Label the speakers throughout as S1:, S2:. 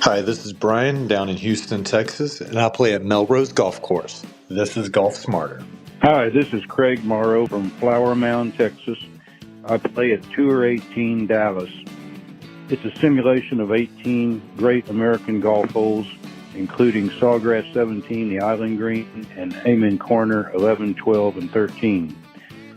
S1: Hi, this is Brian down in Houston, Texas, and I play at Melrose Golf Course. This is Golf Smarter.
S2: Hi, this is Craig Morrow from Flower Mound, Texas. I play at Tour 18 Dallas. It's a simulation of 18 great American golf holes, including Sawgrass 17, the Island Green, and Amen Corner 11, 12, and 13.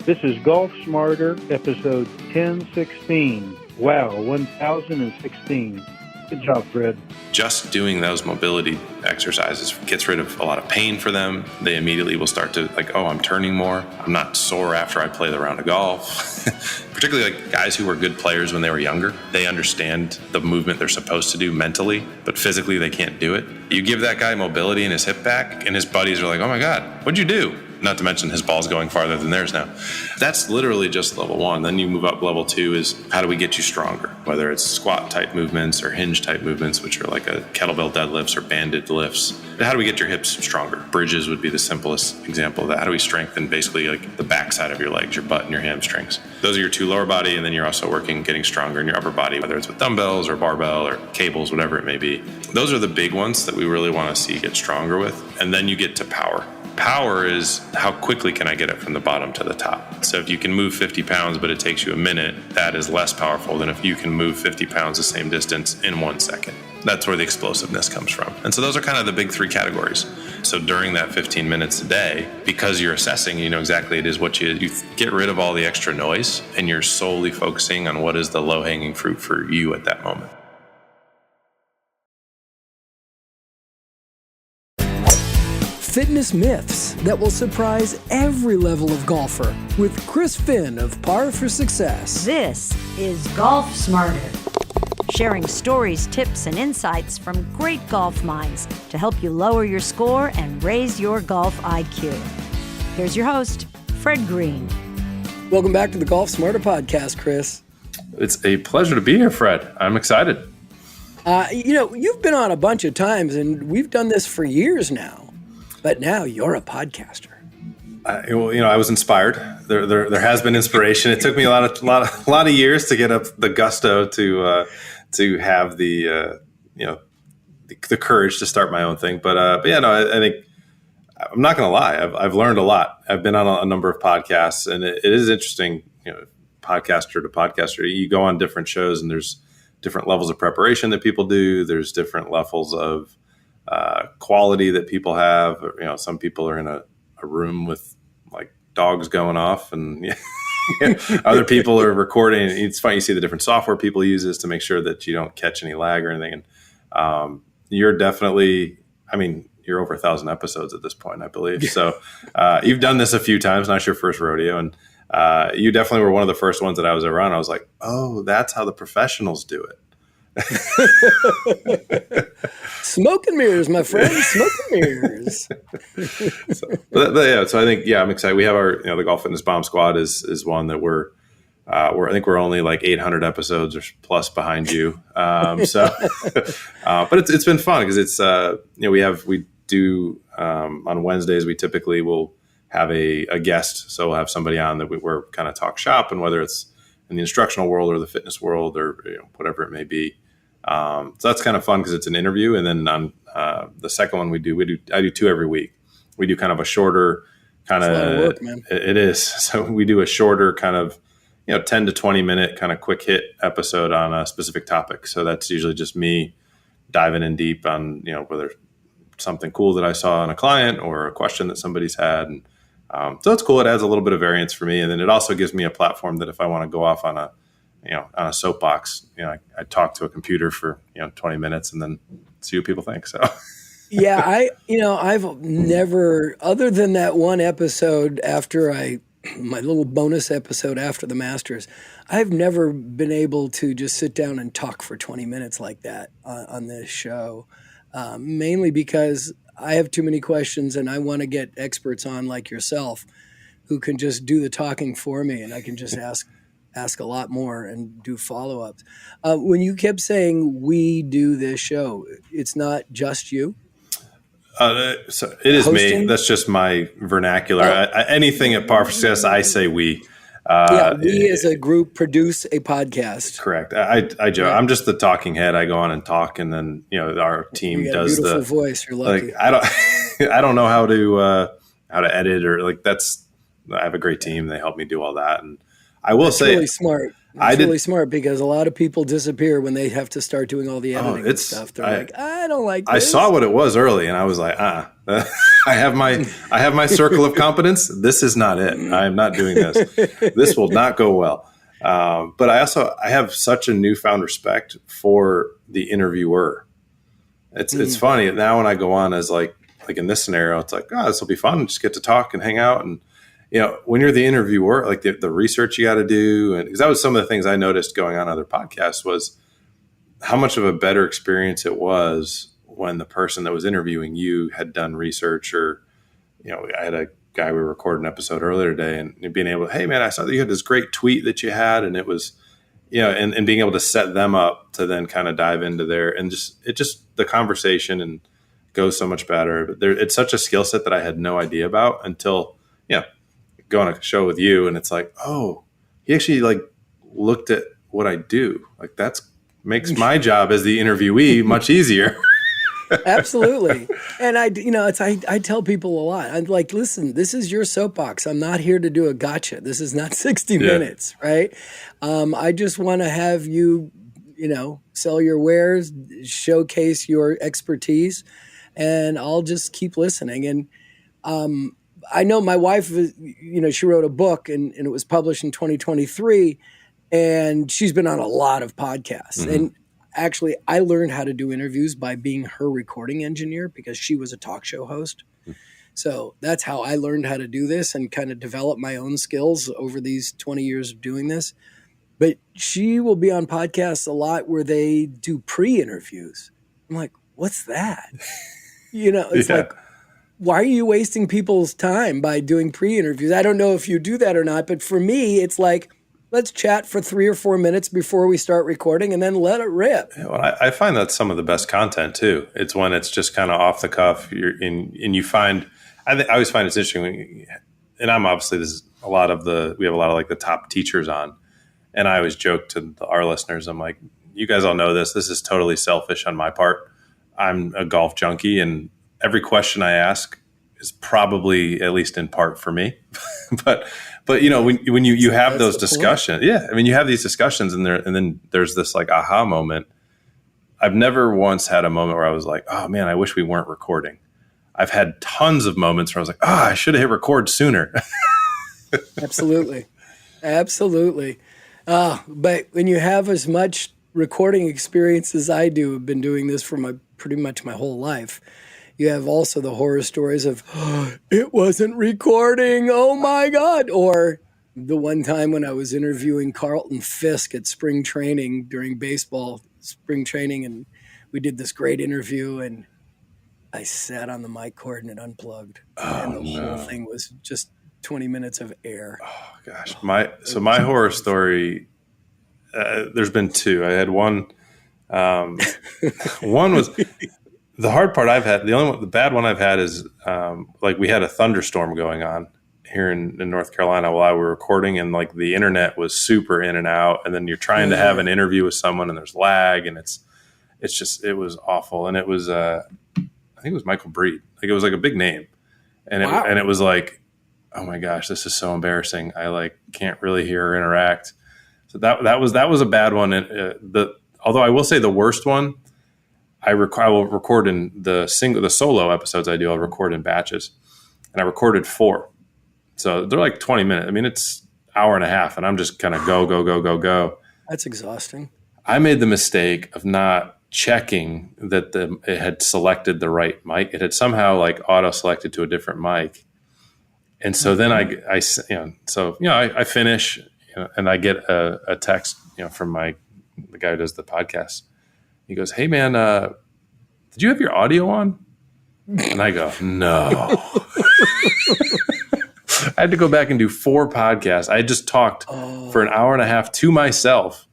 S2: This is Golf Smarter, episode 1016. Wow, 1016. Good job, Fred.
S3: Just doing those mobility exercises gets rid of a lot of pain for them. They immediately will start to I'm turning more. I'm not sore after I play the round of golf. Particularly like guys who were good players when they were younger. They understand the movement they're supposed to do mentally, but physically they can't do it. You give that guy mobility in his hip back and his buddies are like, oh my God, what'd you do? Not to mention his ball's going farther than theirs now. That's literally just level one. Then you move up. Level two is how do we get you stronger? Whether it's squat type movements or hinge type movements, which are like a kettlebell deadlifts or banded lifts. How do we get your hips stronger? Bridges would be the simplest example of that. How do we strengthen basically like the backside of your legs, your butt and your hamstrings? Those are your two lower body, and then you're also working getting stronger in your upper body, whether it's with dumbbells or barbell or cables, whatever it may be. Those are the big ones that we really want to see get stronger with. And then you get to power. Power is how quickly can I get it from the bottom to the top. So if you can move 50 pounds, but it takes you a minute, that is less powerful than if you can move 50 pounds the same distance in 1 second. That's where the explosiveness comes from. And so those are kind of the big three categories. So during that 15 minutes a day, because you're assessing, you know exactly it is what you get rid of all the extra noise and you're solely focusing on what is the low-hanging fruit for you at that moment.
S4: Fitness myths that will surprise every level of golfer with Chris Finn of Par for Success.
S5: This is Golf Smarter, sharing stories, tips, and insights from great golf minds to help you lower your score and raise your golf IQ. Here's your host, Fred Green.
S4: Welcome back to the Golf Smarter podcast, Chris.
S3: It's a pleasure to be here, Fred. I'm excited.
S4: You've been on a bunch of times, and we've done this for years now. But now you're a podcaster.
S3: I was inspired. There has been inspiration. It took me a lot of years to get up the gusto to have the courage to start my own thing. I think I'm not going to lie. I've learned a lot. I've been on a number of podcasts, and it is interesting. Podcaster to podcaster, you go on different shows, and there's different levels of preparation that people do. There's different levels of quality that people have. Some people are in a room with like dogs going off, and other people are recording. It's fun. You see the different software people uses to make sure that you don't catch any lag or anything. And you're definitely, you're over 1,000 episodes at this point, I believe. So you've done this a few times, not your first rodeo. And you definitely were one of the first ones that I was around. I was like, oh, that's how the professionals do it.
S4: Smoke and mirrors, my friend. Smoke and mirrors.
S3: So I think, I'm excited. We have our, the Golf Fitness Bomb Squad is one that I think we're only like 800 episodes or plus behind you. But it's been fun because it's, we do on Wednesdays, we typically will have a guest. So we'll have somebody on that we're kind of talk shop, and whether it's in the instructional world or the fitness world or whatever it may be. So that's kind of fun because it's an interview. And then on the second one I do 2 every week. We do kind of a shorter kind of,
S4: a lot of work, man.
S3: It is. So we do a shorter kind of, 10 to 20 minute kind of quick hit episode on a specific topic. So that's usually just me diving in deep on, whether something cool that I saw in a client or a question that somebody's had. And so it's cool. It adds a little bit of variance for me. And then it also gives me a platform that if I want to go off on a soapbox, I talk to a computer for, 20 minutes and then see what people think. So,
S4: yeah, I've never, other than that one episode my little bonus episode after the Masters, I've never been able to just sit down and talk for 20 minutes like that on this show, mainly because I have too many questions and I want to get experts on like yourself who can just do the talking for me, and I can just ask a lot more and do follow-ups. When you kept saying we do this show, it's not just you?
S3: So it is hosting? Me. That's just my vernacular. Anything at Par for Success, I say we.
S4: Yeah, we as a group produce a podcast.
S3: Correct. I joke.
S4: Yeah.
S3: I'm just the talking head. I go on and talk, and then our team
S4: You got a
S3: does
S4: beautiful
S3: the
S4: voice. You're lucky.
S3: like. I don't I don't know how to edit or like that's. I have a great team. They help me do all that, and I will say
S4: really smart. It's really smart because a lot of people disappear when they have to start doing all the editing and stuff. They're like, I don't like this.
S3: I saw what it was early, and I was like, I have my circle of competence. This is not it. I am not doing this. This will not go well. But I have such a newfound respect for the interviewer. It's funny now when I go on as like in this scenario, it's like, this will be fun. Just get to talk and hang out. And, when you're the interviewer, like the research you got to do. And because that was some of the things I noticed going on other podcasts was how much of a better experience it was when the person that was interviewing you had done research or, I had a guy, we recorded an episode earlier today and being able to, hey man, I saw that you had this great tweet that you had and it was, and being able to set them up to then kind of dive into there and the conversation and goes so much better. But it's such a skill set that I had no idea about until, go on a show with you. And it's like, oh, he actually like looked at what I do. Like makes my job as the interviewee much easier.
S4: Absolutely. And I tell people a lot. I'm like, listen, this is your soapbox. I'm not here to do a gotcha. This is not 60 minutes, right? I just want to have you, sell your wares, showcase your expertise, and I'll just keep listening. And I know my wife, she wrote a book and it was published in 2023, and she's been on a lot of podcasts. Mm-hmm. And actually, I learned how to do interviews by being her recording engineer because she was a talk show host. So that's how I learned how to do this and kind of develop my own skills over these 20 years of doing this. But she will be on podcasts a lot where they do pre-interviews. I'm like, what's that? It's like, why are you wasting people's time by doing pre-interviews? I don't know if you do that or not, but for me, it's like, let's chat for 3 or 4 minutes before we start recording and then let it rip.
S3: Yeah, well, I find that's some of the best content too. It's when it's just kind of off the cuff. And you find, I always find it's interesting. And I'm obviously, we have a lot of like the top teachers on. And I always joke to our listeners, I'm like, you guys all know this. This is totally selfish on my part. I'm a golf junkie and every question I ask is probably at least in part for me. but when you have those discussions, you have these discussions and then there's this like aha moment. I've never once had a moment where I was like, oh man, I wish we weren't recording. I've had tons of moments where I was like, I should have hit record sooner.
S4: Absolutely. But when you have as much recording experience as I do, I've been doing this for pretty much my whole life. You have also the horror stories of, it wasn't recording, oh my God. Or the one time when I was interviewing Carlton Fisk at spring training during baseball spring training, and we did this great interview, and I sat on the mic cord and it unplugged. And the whole thing was just 20 minutes of air.
S3: Oh, gosh. My horror story, there's been two. I had one. One was... The hard part I've had, the bad one I've had is like we had a thunderstorm going on here in North Carolina while we were recording, and like the internet was super in and out, and then you're trying to have an interview with someone and there's lag, and it was awful. And it was I think it was Michael Breed, like it was like a big name, and it was like, oh my gosh, this is so embarrassing. I like can't really hear or interact. So that was a bad one. And although I will say the worst one. I will record in the solo episodes I do. I'll record in batches, and I recorded 4, so they're like 20 minutes. I mean, it's hour and a half, and I'm just kind of go.
S4: That's exhausting.
S3: I made the mistake of not checking that it had selected the right mic. It had somehow like auto selected to a different mic, and so then I finish, and I get a text, from the guy who does the podcast. He goes, hey, man, did you have your audio on? And I go, no. I had to go back and do 4 podcasts. I had just talked for an hour and a half to myself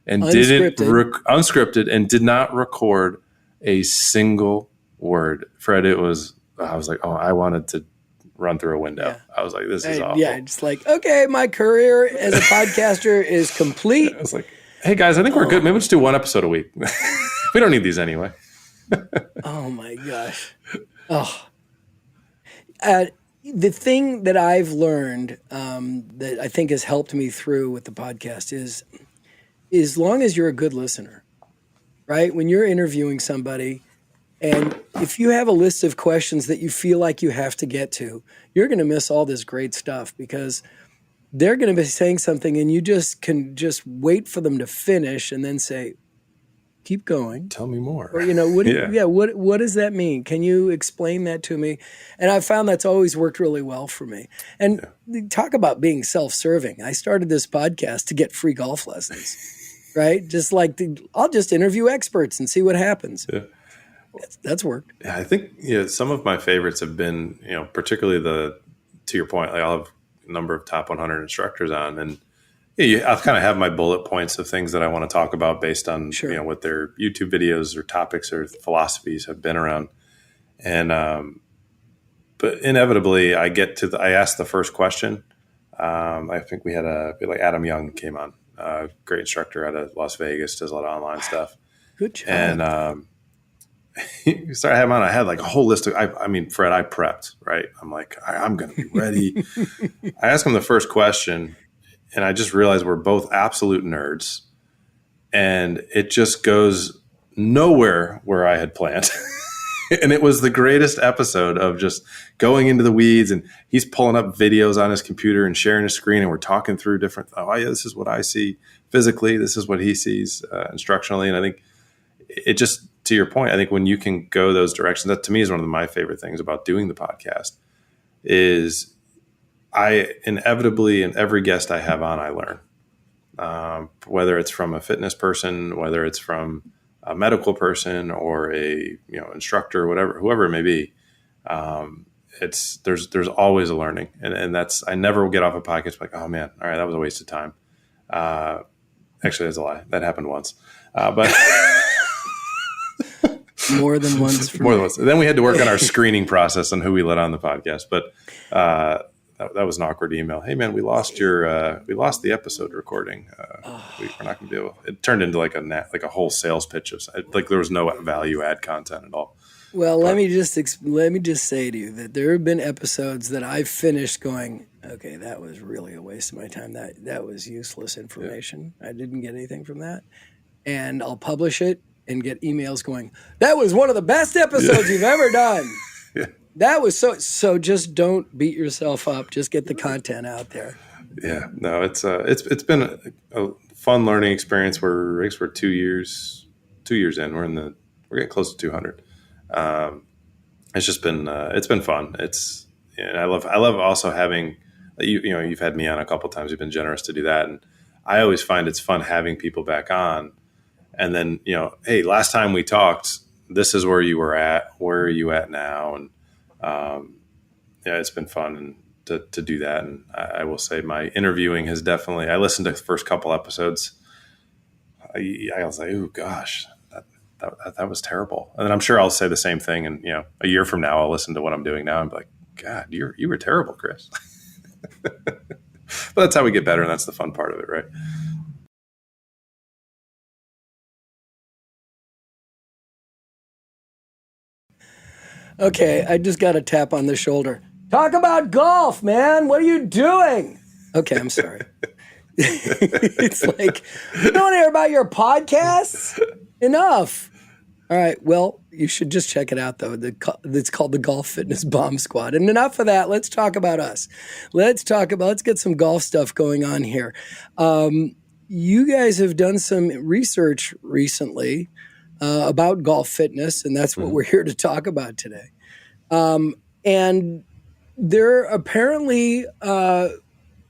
S3: and unscripted and did not record a single word. Fred, I was like, I wanted to run through a window.
S4: Yeah.
S3: I was like, this is awful.
S4: Yeah, just like, okay, my career as a podcaster is complete.
S3: I was like, hey guys, I think we're good. Maybe we'll just do one episode a week. We don't need these anyway.
S4: Oh my gosh. Oh. The thing that I've learned that I think has helped me through with the podcast is as long as you're a good listener, right? When you're interviewing somebody, and if you have a list of questions that you feel like you have to get to, you're going to miss all this great stuff because they're going to be saying something and you just can just wait for them to finish and then say, keep going.
S3: Tell me more.
S4: Or, what does that mean? Can you explain that to me? And I've found that's always worked really well for me. And talk about being self-serving. I started this podcast to get free golf lessons, right? Just like, I'll just interview experts and see what happens. Yeah. That's worked.
S3: Yeah, I think some of my favorites have been, particularly to your point, like I'll have a number of top 100 instructors on, and I'll kind of have my bullet points of things that I want to talk about based on what their YouTube videos or topics or philosophies have been around. And but inevitably, I ask the first question. I think we had Adam Young came on, great instructor out of Las Vegas, does a lot of online stuff.
S4: Good job.
S3: And you started having on. I had like a whole list of. Fred, I prepped, right? I'm like, I'm going to be ready. I asked him the first question, and I just realized we're both absolute nerds, and it just goes nowhere where I had planned. And it was the greatest episode of just going into the weeds, and he's pulling up videos on his computer and sharing his screen, and we're talking through different. This is what I see physically. This is what he sees instructionally, and I think it just. To your point, I think when you can go those directions, that to me is one of my favorite things about doing the podcast is I inevitably, in every guest I have on, I learn, whether it's from a fitness person, whether it's from a medical person or a, instructor, whoever it may be. There's always a learning. And that's, I never will get off a podcast like, oh man, all right, that was a waste of time. Actually, that's a lie. That happened once. But
S4: more than once.
S3: Then we had to work on our screening process on who we let on the podcast. But that was an awkward email. Hey man, we lost the episode recording. We're not going to be able. It turned into like a whole sales pitch of like there was no value add content at all.
S4: Well, let me just say to you that there have been episodes that I've finished going, okay, that was really a waste of my time. That was useless information. Yeah. I didn't get anything from that, and I'll publish it. And get emails going, that was one of the best episodes you've ever done. Yeah. That was so just don't beat yourself up. Just get the content out there.
S3: Yeah, no, it's been a fun learning experience. We're 2 years in. We're getting close to 200. It's just been it's been fun. And I love also having you've had me on a couple of times. You've been generous to do that, and I always find it's fun having people back on. And then, hey, last time we talked, this is where you were at. Where are you at now? And it's been fun to do that. And I will say my interviewing has definitely. I listened to the first couple episodes. I was like, oh gosh, that was terrible. And then I'm sure I'll say the same thing. And a year from now, I'll listen to what I'm doing now and be like, God, you were terrible, Chris. But that's how we get better, and that's the fun part of it, right?
S4: Okay, I just got a tap on the shoulder. Talk about golf, man. What are you doing? Okay, I'm sorry. It's like, you don't hear about your podcasts? Enough. All right, well, you should just check it out, though. It's called the Golf Fitness Bomb Squad. And enough of that. Let's talk about us. Let's get some golf stuff going on here. You guys have done some research recently about golf fitness, and that's what we're here to talk about today. And there apparently,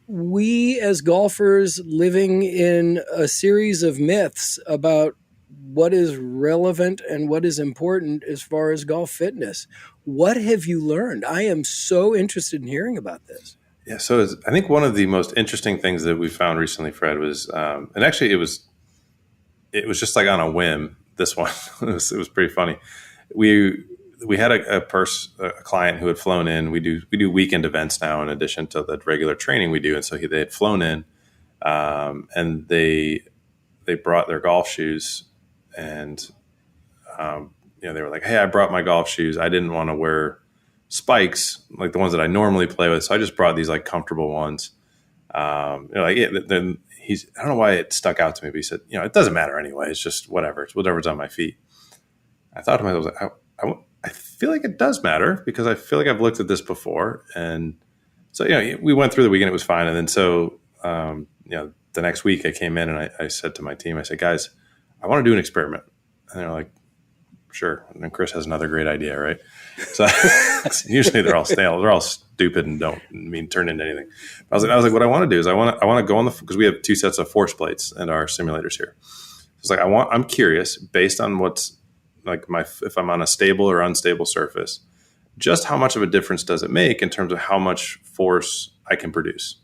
S4: we as golfers living in a series of myths about what is relevant and what is important as far as golf fitness. What have you learned? I am so interested in hearing about this.
S3: Yeah, so I think one of the most interesting things that we found recently, Fred, was, and actually it was just like on a whim. This one, it was pretty funny. we had a client who had flown in. We do weekend events now in addition to the regular training we do. And so they had flown in, and they brought their golf shoes, and they were like, "Hey, I brought my golf shoes. I didn't want to wear spikes like the ones that I normally play with, so I just brought these like comfortable ones." Then I don't know why it stuck out to me, but he said, "It doesn't matter anyway. It's just whatever. It's whatever's on my feet." I thought to myself, I feel like it does matter because I feel like I've looked at this before, and so we went through the weekend. It was fine, and then so the next week I came in and I said to my team, I said, "Guys, I want to do an experiment," and they're like, "Sure." And then Chris has another great idea, right? So usually they're all stale, they're all stupid and don't turn into anything. I was like, what I want to do is I want to go on because we have 2 sets of force plates in our simulators here. It's like I'm curious based on what's like if I'm on a stable or unstable surface, just how much of a difference does it make in terms of how much force I can produce?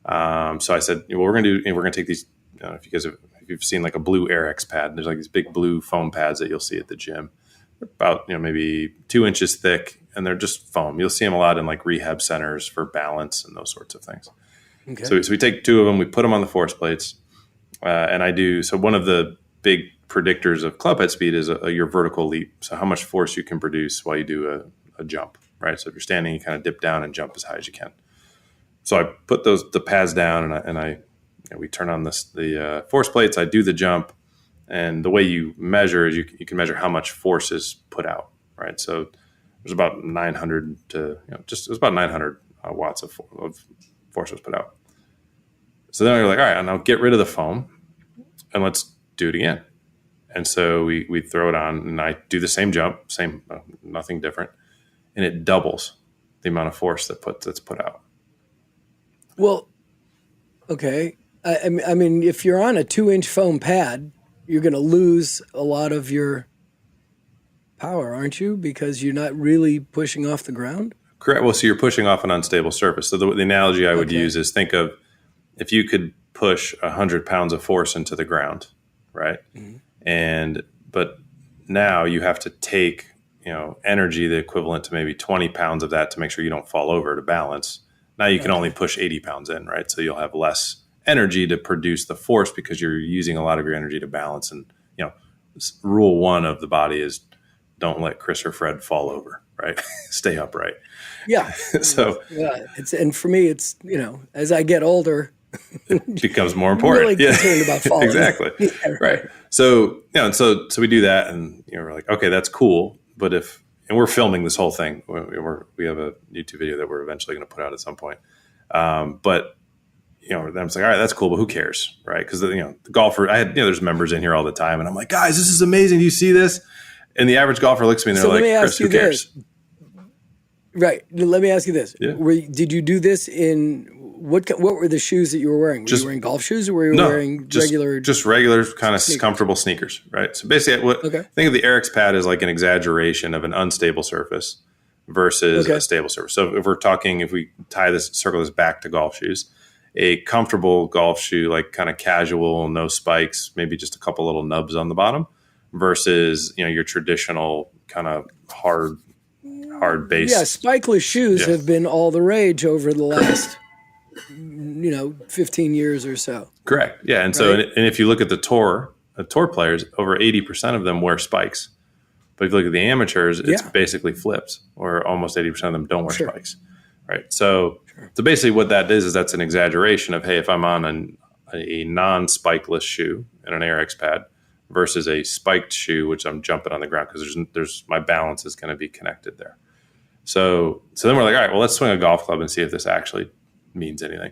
S3: So I said, what we're going to do, we're going to take these. If you've seen like a blue AirX pad, there's like these big blue foam pads that you'll see at the gym. They're about maybe 2 inches thick, and they're just foam. You'll see them a lot in like rehab centers for balance and those sorts of things. Okay. So we take 2 of them, we put them on the force plates, and I do. So one of the big predictors of club head speed is your vertical leap. So how much force you can produce while you do a jump, right? So if you're standing, you kind of dip down and jump as high as you can. So I put the pads down, and we turn on the force plates. I do the jump, and the way you measure is you can measure how much force is put out, right? So there's about 900 to it was about 900 watts of force was put out. So then you're like, all right, now get rid of the foam, and let's do it again. And so we throw it on, and I do the same jump, nothing different, and it doubles the amount of force that's put out.
S4: Well, okay. I mean, if you're on a 2-inch foam pad, you're going to lose a lot of your power, aren't you? Because you're not really pushing off the ground?
S3: Correct. Well, so you're pushing off an unstable surface. So the analogy I would use is think of if you could push 100 pounds of force into the ground, right? Mm-hmm. But now you have to take, energy, the equivalent to maybe 20 pounds of that to make sure you don't fall over to balance. Now you can only push 80 pounds in, right? So you'll have less energy to produce the force because you're using a lot of your energy to balance. And, rule 1 of the body is don't let Chris or Fred fall over, right? Stay upright.
S4: Yeah.
S3: So
S4: and for me, it's, as I get older,
S3: it becomes more important.
S4: Really concerned about falling.
S3: Exactly. Yeah, right. So, so we do that, and we're like, okay, that's cool. But and we're filming this whole thing. We have a YouTube video that we're eventually going to put out at some point. But then I'm like, all right, that's cool, but who cares, right? Because the golfer, there's members in here all the time, and I'm like, guys, this is amazing. Do you see this? And the average golfer looks at me and they're like, Chris, who cares?
S4: Right. Let me ask you this.
S3: Yeah.
S4: Did you do this in what were the shoes that you were wearing? Were you wearing golf shoes, or were you wearing regular? Just regular kind of comfortable sneakers, right? So basically, think of the AirX pad as like an exaggeration of an unstable surface versus a stable surface. So if we circle this back to golf shoes, a comfortable golf shoe, like kind of casual, no spikes, maybe just a couple little nubs on the bottom, versus your traditional kind of hard base. Yeah, spikeless shoes have been all the rage over the last 15 years or so.
S3: Correct. Yeah, and so and if you look at the tour players, over 80% of them wear spikes. But if you look at the amateurs, it's basically flipped, or almost 80% of them don't wear spikes. Right. So basically what that is that's an exaggeration of, hey, if I'm on a non-spikeless shoe and an AirX pad versus a spiked shoe, which I'm jumping on the ground because there's my balance is going to be connected there. So then we're like, all right, well, let's swing a golf club and see if this actually means anything.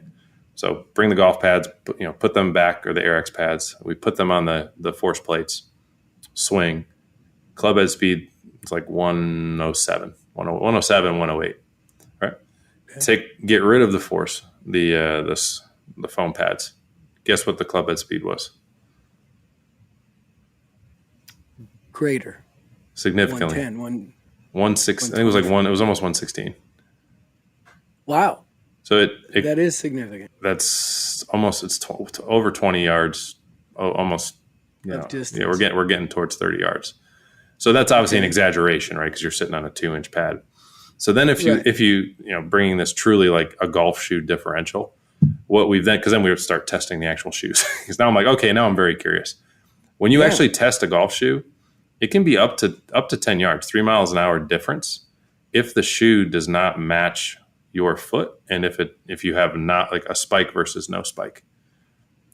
S3: So bring the golf pads, put them back, or the AirX pads. We put them on the force plates, swing. Club head speed is like 107, 108. Right? Okay. Get rid of the force, the foam pads. Guess what the club head speed was?
S4: Greater.
S3: Significantly.
S4: 110,
S3: 116. I think it was it was almost 116.
S4: Wow.
S3: So
S4: that is significant.
S3: That's almost over 20 yards. Almost. We're getting towards 30 yards. So that's obviously an exaggeration, right? Because you're sitting on a 2-inch pad. So then if you bringing this truly like a golf shoe differential, what we've then, because then we would start testing the actual shoes. Because now I'm like, okay, now I'm very curious. When you actually test a golf shoe, it can be up to 10 yards, 3 miles an hour difference if the shoe does not match your foot, and if you have not like a spike versus no spike.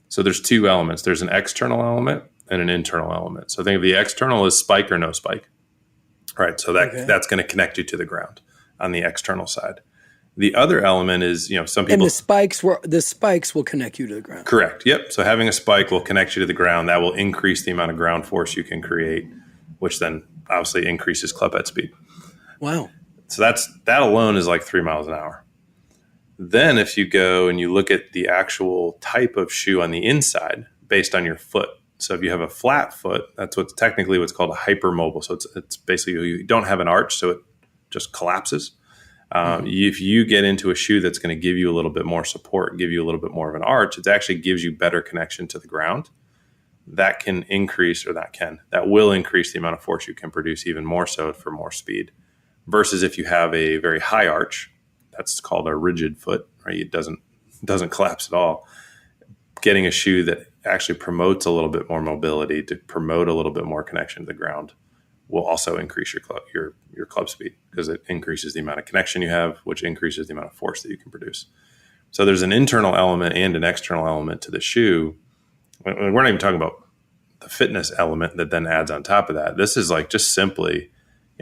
S3: So there's two elements. There's an external element and an internal element. So think of the external as spike or no spike. All right. So that's going to connect you to the ground on the external side. The other element is, some people.
S4: And the spikes will connect you to the ground.
S3: Correct. Yep. So having a spike will connect you to the ground. That will increase the amount of ground force you can create, which then obviously increases club head speed.
S4: Wow.
S3: So that alone is like 3 miles an hour. Then if you go and you look at the actual type of shoe on the inside based on your foot. So if you have a flat foot, that's what's called a hypermobile. So it's basically you don't have an arch, so it just collapses. If you get into a shoe that's going to give you a little bit more support, give you a little bit more of an arch, it actually gives you better connection to the ground. That will increase the amount of force you can produce even more so for more speed. Versus if you have a very high arch, that's called a rigid foot, right? It doesn't collapse at all. Getting a shoe that actually promotes a little bit more mobility to promote a little bit more connection to the ground will also increase your club speed, because it increases the amount of connection you have, which increases the amount of force that you can produce. So there's an internal element and an external element to the shoe. We're not even talking about the fitness element that then adds on top of that. This is like just simply,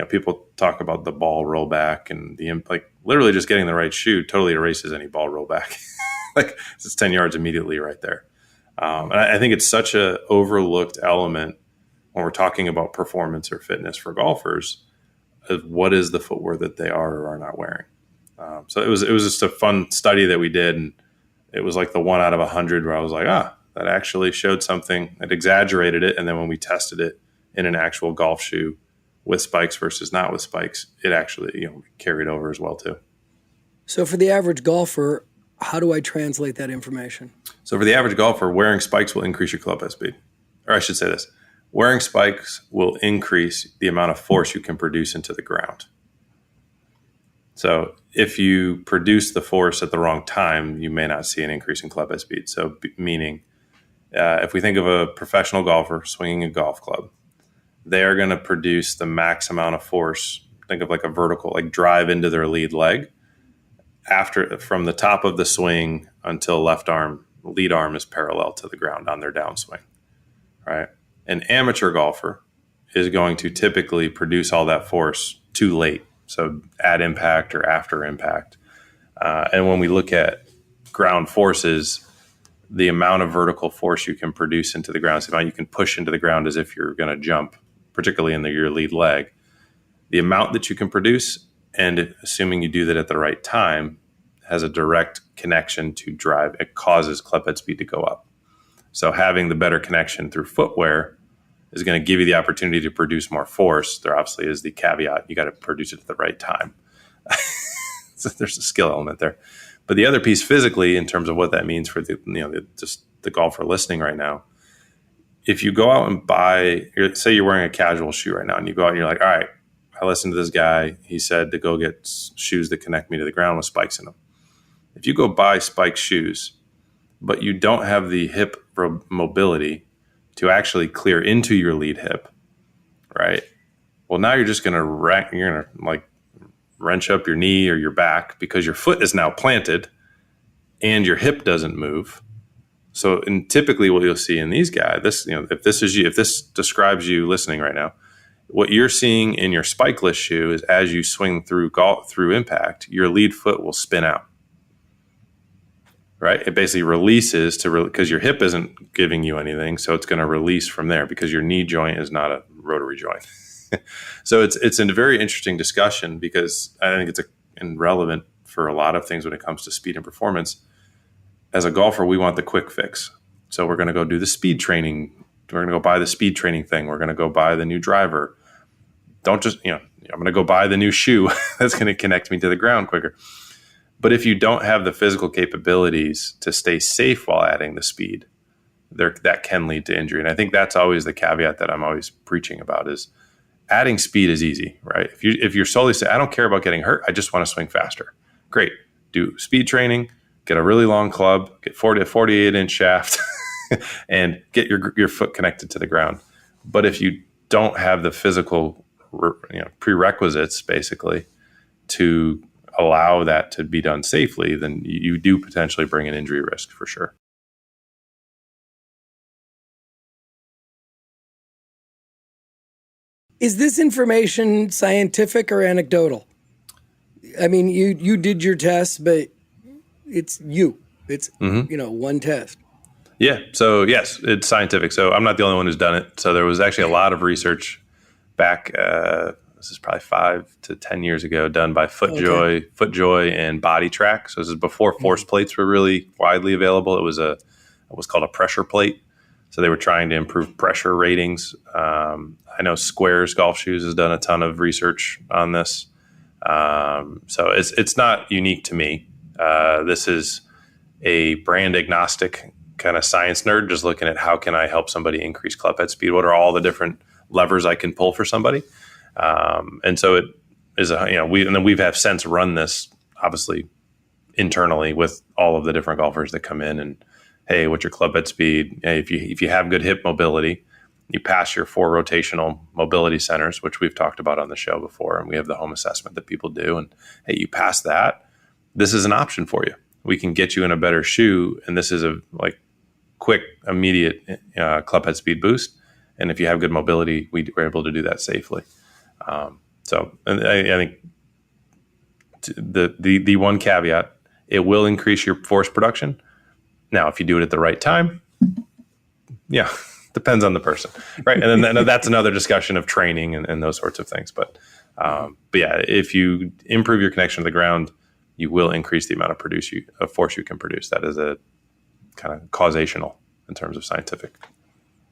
S3: people talk about the ball rollback and literally just getting the right shoe totally erases any ball rollback. Like it's 10 yards immediately right there. And I think it's such a overlooked element when we're talking about performance or fitness for golfers, of what is the footwear that they are or are not wearing. So it was just a fun study that we did. And it was like the 1 out of 100 where I was like, that actually showed something. It exaggerated it. And then when we tested it in an actual golf shoe with spikes versus not with spikes, it actually carried over as well too.
S4: So for the average golfer, how do I translate that information?
S3: So for the average golfer, wearing spikes will increase your club head speed. Or I should say this, wearing spikes will increase the amount of force you can produce into the ground. So if you produce the force at the wrong time, you may not see an increase in club head speed. So meaning, if we think of a professional golfer swinging a golf club, they are going to produce the max amount of force. Think of like a vertical, like drive into their lead leg from the top of the swing until lead arm is parallel to the ground on their downswing, right? An amateur golfer is going to typically produce all that force too late. So at impact or after impact. And when we look at ground forces, the amount of vertical force you can produce into the ground, so the amount you can push into the ground as if you're going to jump, particularly in your lead leg, the amount that you can produce, and assuming you do that at the right time, has a direct connection to drive. It causes club head speed to go up. So having the better connection through footwear is going to give you the opportunity to produce more force. There obviously is the caveat. You got to produce it at the right time. So there's a skill element there. But the other piece physically, in terms of what that means for the golfer listening right now, if you go out and say you're wearing a casual shoe right now, and you go out and you're like, all right, I listened to this guy. He said to go get shoes that connect me to the ground with spikes in them. If you go buy spike shoes, but you don't have the hip mobility to actually clear into your lead hip, right? Well, now you're just going to wrench up your knee or your back because your foot is now planted and your hip doesn't move. So, and typically what you'll see in these guys, if this describes you listening right now, what you're seeing in your spikeless shoe is as you swing through impact, your lead foot will spin out. Right? It basically releases because your hip isn't giving you anything. So it's going to release from there because your knee joint is not a rotary joint. So it's a very interesting discussion, because I think it's relevant for a lot of things when it comes to speed and performance. As a golfer, we want the quick fix. So we're going to go do the speed training. We're going to go buy the speed training thing. We're going to go buy the new driver. Don't just, I'm going to go buy the new shoe that's going to connect me to the ground quicker. But if you don't have the physical capabilities to stay safe while adding the speed, that can lead to injury. And I think that's always the caveat that I'm always preaching about is adding speed is easy, right? If you're solely saying, I don't care about getting hurt, I just want to swing faster. Great. Do speed training, get a really long club, get 48-inch shaft, and get your foot connected to the ground. But if you don't have the physical prerequisites, basically, to allow that to be done safely, then you do potentially bring an injury risk for sure.
S4: Is this information scientific or anecdotal? I mean, you did your test, but it's one test.
S3: Yeah. So yes, it's scientific. So I'm not the only one who's done it. So there was actually a lot of research back, this is probably 5 to 10 years ago, done by FootJoy and Body Track. So this is before force plates were really widely available. It was called a pressure plate. So they were trying to improve pressure ratings. I know Squares Golf Shoes has done a ton of research on this. So it's not unique to me. This is a brand agnostic kind of science nerd, just looking at how can I help somebody increase club head speed? What are all the different levers I can pull for somebody? And so it is we've have since run this obviously internally with all of the different golfers that come in and, hey, what's your club head speed? Hey, if you have good hip mobility, you pass your 4 rotational mobility centers, which we've talked about on the show before, and we have the home assessment that people do. And hey, you pass that, this is an option for you. We can get you in a better shoe, and this is a quick, immediate club head speed boost. And if you have good mobility, we're able to do that safely. So I think the one caveat, it will increase your force production. Now, if you do it at the right time, yeah, depends on the person, right? And then that's another discussion of training and those sorts of things. But yeah, if you improve your connection to the ground, you will increase the amount of force you can produce. That is a kind of causational in terms of scientific.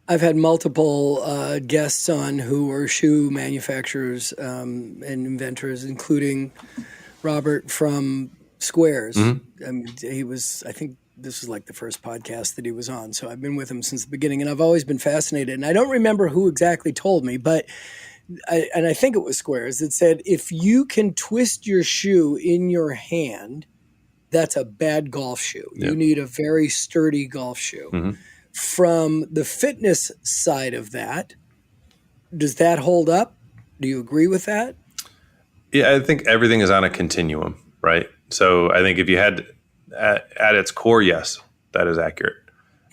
S4: I've had multiple guests on who are shoe manufacturers and inventors, including Robert from Squares. Mm-hmm. I think this was like the first podcast that he was on. So I've been with him since the beginning, and I've always been fascinated. And I don't remember who exactly told me, but I think it was Squares that said, if you can twist your shoe in your hand, that's a bad golf shoe. Yep. You need a very sturdy golf shoe. Mm-hmm. From the fitness side of that, does that hold up? Do you agree with that?
S3: Yeah, I think everything is on a continuum, right? So I think if you had at its core, yes, that is accurate.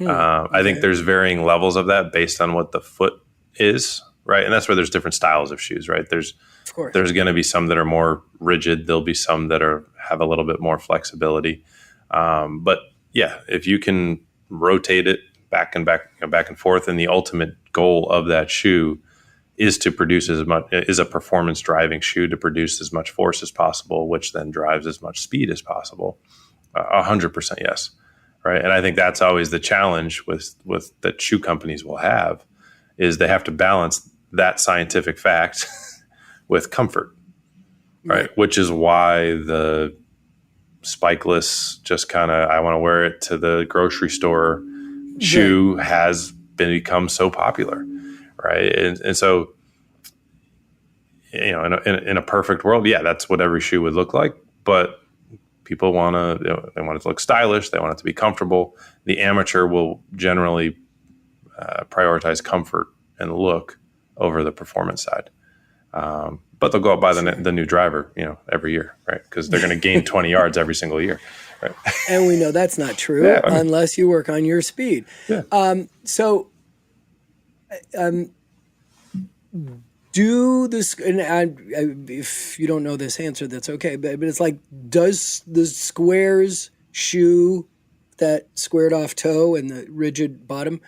S3: Okay. I think there's varying levels of that based on what the foot is, right? And that's where there's different styles of shoes, right? There's going to be some that are more rigid. There'll be some that have a little bit more flexibility. But yeah, if you can rotate it back and forth, and the ultimate goal of that shoe is to produce is a performance driving shoe to produce as much force as possible, which then drives as much speed as possible. 100% yes. Right. And I think that's always the challenge with that shoe companies will have, is they have to balance that scientific fact with comfort. Right. Which is why the spikeless, just kind of, I want to wear it to the grocery store shoe has become so popular. Right. And so, in a perfect world, yeah, that's what every shoe would look like. But people want it to look stylish. They want it to be comfortable. The amateur will generally prioritize comfort and look over the performance side. But they'll go out buy the new driver, every year, right? Because they're going to gain 20 yards every single year, right?
S4: And we know that's not true unless you work on your speed. Yeah. Do this, and if you don't know this answer, that's okay. But it's like, does the Squares shoe, that squared off toe and the rigid bottom,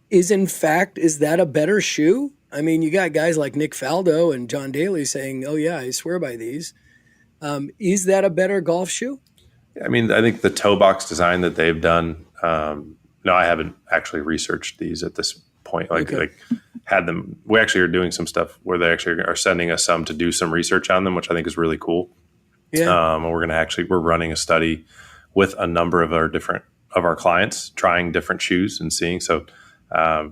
S4: is that a better shoe? I mean, you got guys like Nick Faldo and John Daly saying, "Oh yeah, I swear by these." Is that a better golf shoe?
S3: I mean, I think the toe box design that they've done. No, I haven't actually researched these at this point. Had them. We actually are doing some stuff where they actually are sending us some to do some research on them, which I think is really cool. Yeah. And we're running a study with a number of our clients, trying different shoes and seeing. So, I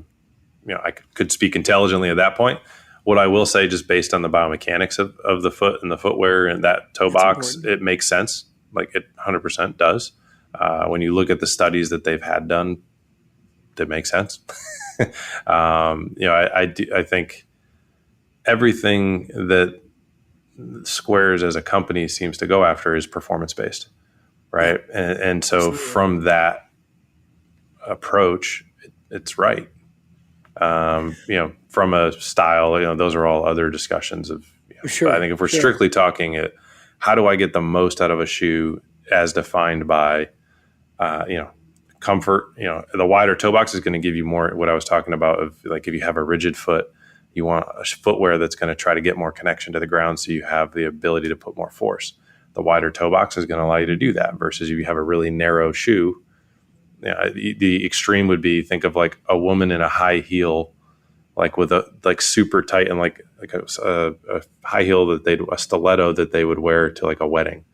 S3: could speak intelligently at that point. What I will say, just based on the biomechanics of the foot and the footwear and that toe box, it makes sense. Like it 100% does. When you look at the studies that they've had done, that makes sense. I think everything that Squares as a company seems to go after is performance based, right? And so absolutely. From that approach, it's right. From a style, those are all other discussions of. Sure. I think if we're strictly talking it, how do I get the most out of a shoe as defined by, comfort? The wider toe box is going to give you more. What I was talking about of like if you have a rigid foot, you want a footwear that's going to try to get more connection to the ground, so you have the ability to put more force. The wider toe box is going to allow you to do that. Versus if you have a really narrow shoe, the extreme would be think of like a woman in a high heel, like with a like super tight and like a high heel a stiletto that they would wear to like a wedding.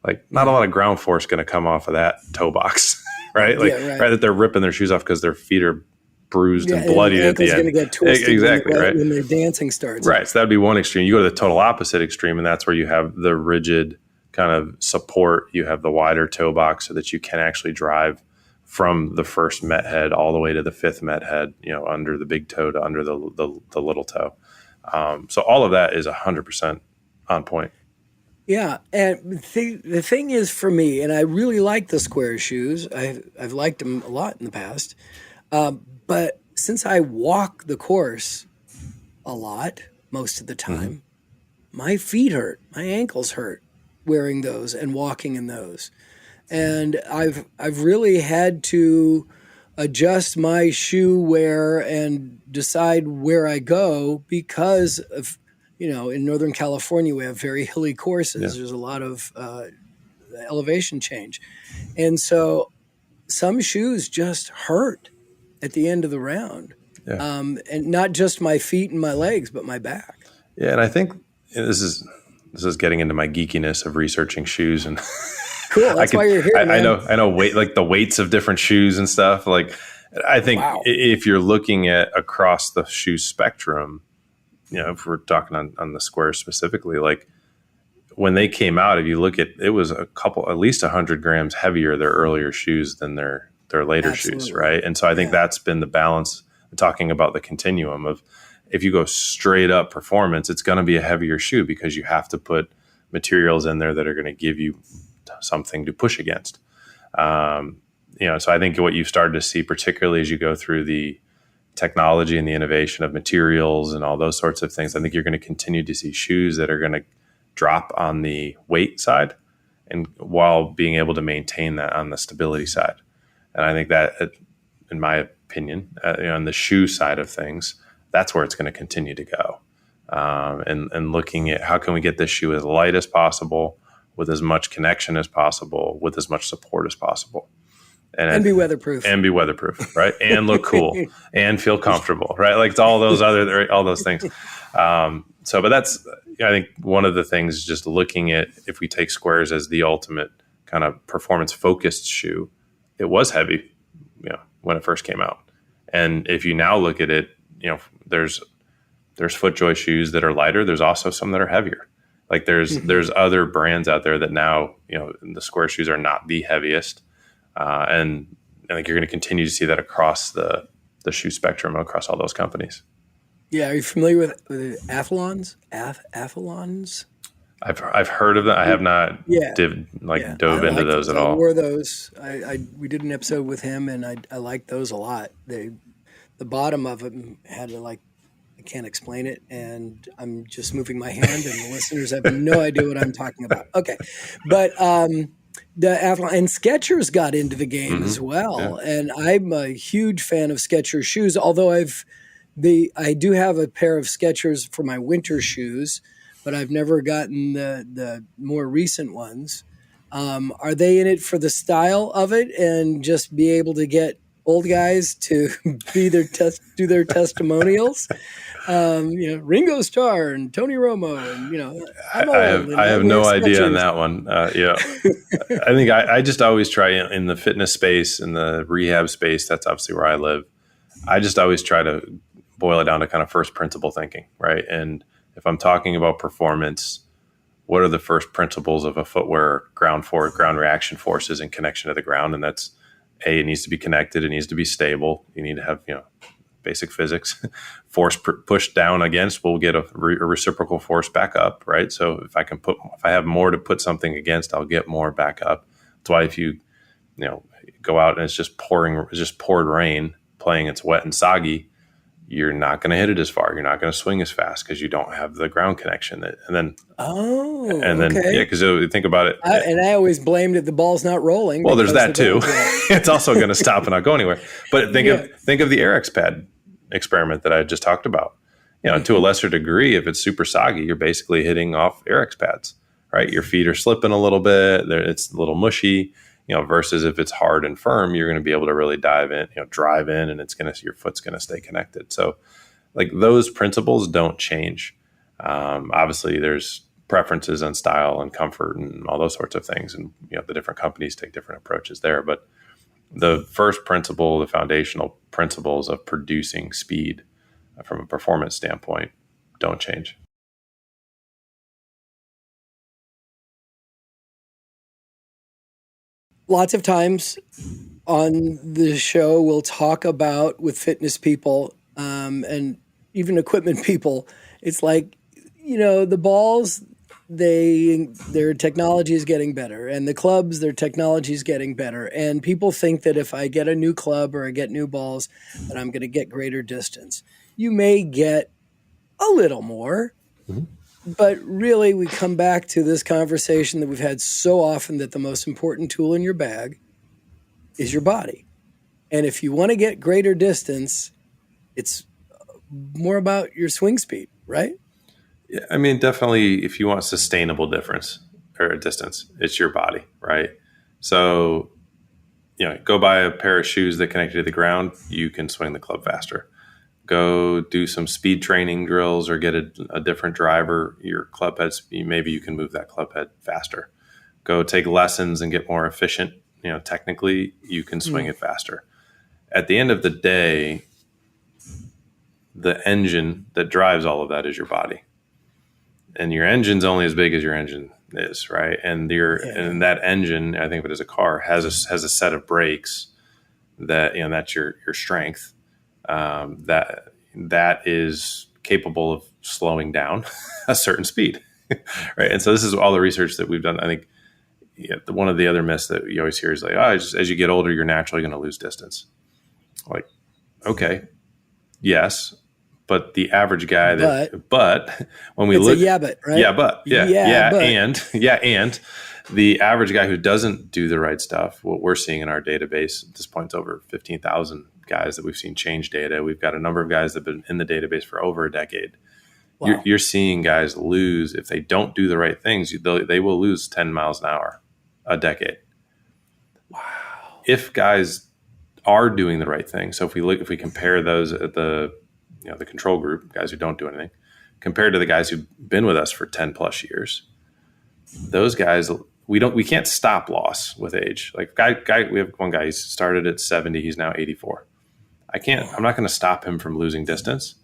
S3: Like not a lot of ground force going to come off of that toe box, right? Like right that they're ripping their shoes off because their feet are bruised and bloody at the end. Going to get twisted
S4: exactly
S3: right
S4: when their dancing starts.
S3: Right, so that'd be one extreme. You go to the total opposite extreme, and that's where you have the rigid kind of support. You have the wider toe box so that you can actually drive from the first met head all the way to the fifth met head, under the big toe to under the little toe. So all of that is 100% on point.
S4: Yeah, and the thing is for me, and I really like the square shoes. I've liked them a lot in the past, but since I walk the course a lot, most of the time, my feet hurt, my ankles hurt wearing those and walking in those. And I've really had to adjust my shoe wear and decide where I go because of, in Northern California, we have very hilly courses. Yeah. There's a lot of elevation change. And so some shoes just hurt at the end of the round. Yeah. And not just my feet and my legs, but my back.
S3: Yeah, and I think this is getting into my geekiness of researching shoes and
S4: cool. That's why you're here.
S3: I know weight, like the weights of different shoes and stuff. Like, I think if you're looking at across the shoe spectrum, if we're talking on the Square specifically, like when they came out, if you look at it, was at least 100 grams heavier their earlier shoes than their later shoes, right? And so I think that's been the balance. Talking about the continuum of if you go straight up performance, it's going to be a heavier shoe because you have to put materials in there that are going to give you something to push against. So I think what you've started to see, particularly as you go through the technology and the innovation of materials and all those sorts of things, I think you're going to continue to see shoes that are going to drop on the weight side and while being able to maintain that on the stability side. And I think that, in my opinion, on the shoe side of things, that's where it's going to continue to go. And looking at how can we get this shoe as light as possible, with as much connection as possible, with as much support as possible.
S4: And be weatherproof.
S3: And be weatherproof, right? And look cool and feel comfortable, right? Like it's all those things. But that's, I think one of the things is just looking at, if we take Squares as the ultimate kind of performance focused shoe, it was heavy, when it first came out. And if you now look at it, there's FootJoy shoes that are lighter. There's also some that are heavier. Like there's other brands out there that now, the Square shoes are not the heaviest. And I think you're going to continue to see that across the shoe spectrum, across all those companies.
S4: Yeah. Are you familiar with Athlons? Athlons?
S3: I've heard of them. I have not dove into those at all.
S4: I wore those. We did an episode with him, and I liked those a lot. The bottom of them had I can't explain it, and I'm just moving my hand, and the listeners have no idea what I'm talking about. Okay, but the Athlon and Skechers got into the game as well, and I'm a huge fan of Skechers shoes. Although I do have a pair of Skechers for my winter shoes, but I've never gotten the more recent ones. Are they in it for the style of it and just be able to get old guys to do their testimonials? Ringo Starr and Tony Romo, and
S3: I have no idea on that one. I think I just always try in the fitness space, in the rehab space. That's obviously where I live. I just always try to boil it down to kind of first principle thinking, right? And if I'm talking about performance, what are the first principles of a footwear ground reaction forces in connection to the ground? And that's it needs to be connected. It needs to be stable. You need to have, basic physics. Force pushed down against will get a reciprocal force back up, right? So if I have more to put something against, I'll get more back up. That's why if you go out and it's just poured rain, playing it's wet and soggy, you're not going to hit it as far. You're not going to swing as fast because you don't have the ground connection. Because think about it.
S4: I always blamed it the ball's not rolling.
S3: Well, there's that too. It's also going to stop and not go anywhere. But think of the Air X pad experiment that I just talked about. To a lesser degree, if it's super soggy, you're basically hitting off Air X pads, right? Your feet are slipping a little bit. It's a little mushy. Versus if it's hard and firm, you're going to be able to really drive in, and your foot's going to stay connected. So, like those principles don't change. Obviously, there's preferences on style and comfort and all those sorts of things, and the different companies take different approaches there. But the first principle, the foundational principles of producing speed from a performance standpoint, don't change.
S4: Lots of times on the show, we'll talk about with fitness people and even equipment people. It's like, the balls, their technology is getting better, and the clubs, their technology is getting better. And people think that if I get a new club or I get new balls, that I'm going to get greater distance. You may get a little more. Mm-hmm. But really, we come back to this conversation that we've had so often, that the most important tool in your bag is your body. And if you want to get greater distance, it's more about your swing speed, right?
S3: Yeah, I mean, definitely if you want sustainable difference or distance, it's your body, right? So, go buy a pair of shoes that connect you to the ground, you can swing the club faster. Go do some speed training drills or get a different driver. Your club head, maybe you can move that club head faster. Go take lessons and get more efficient. Technically, you can swing it faster. At the end of the day, the engine that drives all of that is your body. And your engine's only as big as your engine is, right? And and that engine, I think of it as a car, has a set of brakes that that's your strength. That is capable of slowing down a certain speed, right? And so this is all the research that we've done. I think one of the other myths that you always hear is like, as you get older, you're naturally going to lose distance. Like, okay, yes, but the average guy but when we look, and the average guy who doesn't do the right stuff, what we're seeing in our database at this point is over 15,000 guys that we've seen change data. We've got a number of guys that have been in the database for over a decade. Wow. You're seeing guys lose, if they don't do the right things, they will lose 10 miles an hour a decade. Wow. If guys are doing the right thing, so if we compare those at the control group, guys who don't do anything, compared to the guys who've been with us for 10 plus years, those guys, we can't stop loss with age. Like we have one guy, he's started at 70, he's now 84. I'm not going to stop him from losing distance,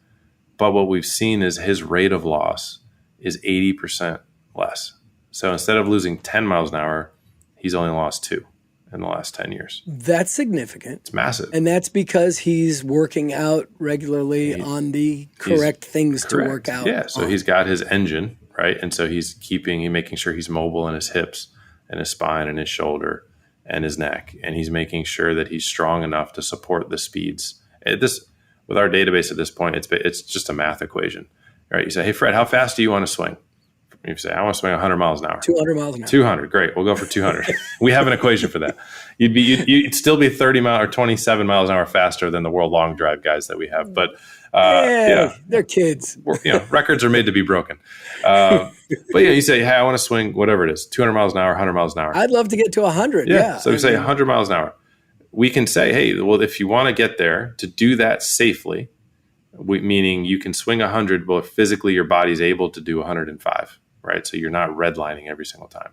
S3: but what we've seen is his rate of loss is 80% less. So instead of losing 10 miles an hour, he's only lost 2 in the last 10 years.
S4: That's significant.
S3: It's massive.
S4: And that's because he's working out regularly on the correct things to work out.
S3: Yeah. So he's got his engine, right? And so he's making sure he's mobile in his hips and his spine and his shoulder and his neck. And he's making sure that he's strong enough to support the speeds. With our database at this point, it's just a math equation, right? You say, hey, Fred, how fast do you want to swing? You say, I want to swing 100 miles an hour.
S4: 200 miles an hour.
S3: 200, great. We'll go for 200. We have an equation for that. You'd still be 30 miles or 27 miles an hour faster than the world long drive guys that we have. But
S4: they're kids.
S3: Records are made to be broken. But you say, hey, I want to swing whatever it is, 200 miles an hour, 100 miles an hour.
S4: I'd love to get to 100. Yeah.
S3: So we say 100 miles an hour. We can say, hey, well, if you want to get there, to do that safely, meaning you can swing 100, but physically your body's able to do 105. Right, so you're not redlining every single time.